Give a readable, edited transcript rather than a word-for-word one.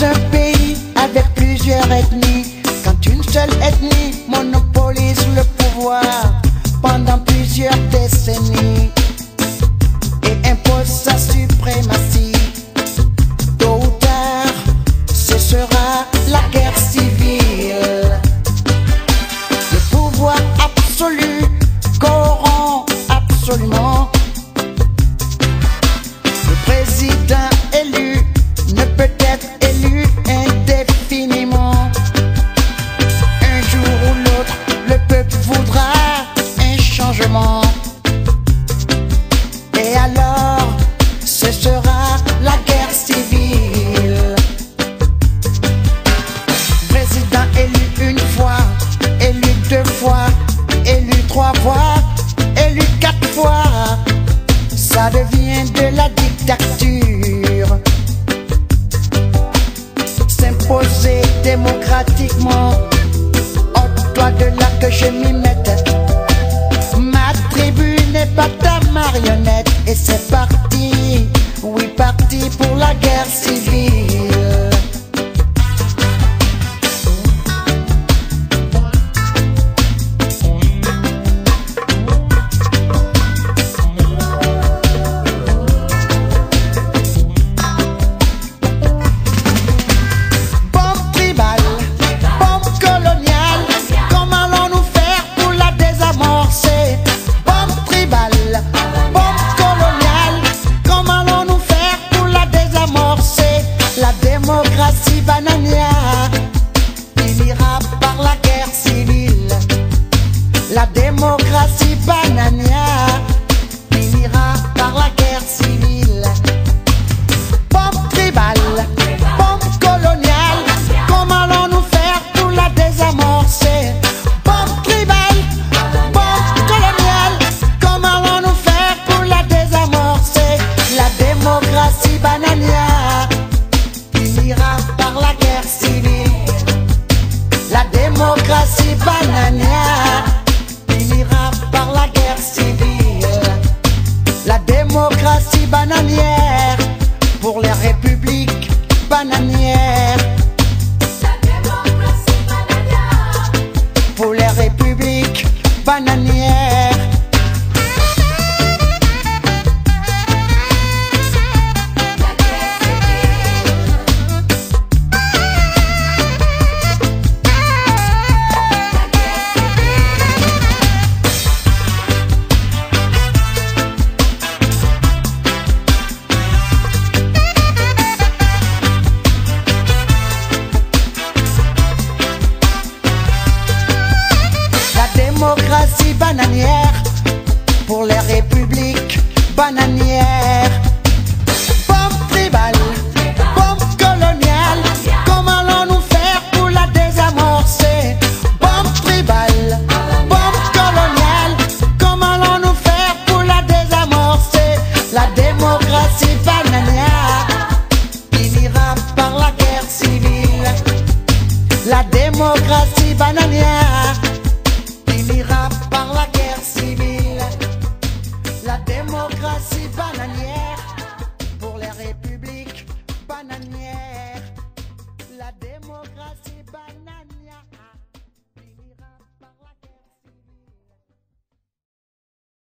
un pays avec plusieurs ethnies, quand une seule ethnie monopolise le pouvoir pendant plusieurs décennies et impose sa suprématie, tôt ou tard, ce sera la guerre civile. Le pouvoir absolu corrompt absolument. Le président élu ne peut être élu indéfiniment. Un jour ou l'autre, le peuple voudra un changement. Et alors, ce sera la guerre civile. Président élu une fois, élu deux fois, élu trois fois, élu quatre fois, ça devient de la dictature. S'imposer démocratiquement, ôte-toi de là que je m'y mette. Ma tribu n'est pas ta marionnette. Et c'est parti, oui parti pour la guerre civile. Démocratie bananière finira par la guerre civile. La démocratie bananière finira par la guerre civile. Bombe tribale, bombe coloniale, comment allons-nous faire pour la désamorcer? Bombe tribale, bombe coloniale, comment allons-nous faire pour la désamorcer? La démocratie bananière finira par la guerre civile. La démocratie bananière finira par la guerre civile. La démocratie bananière pour les républiques bananières.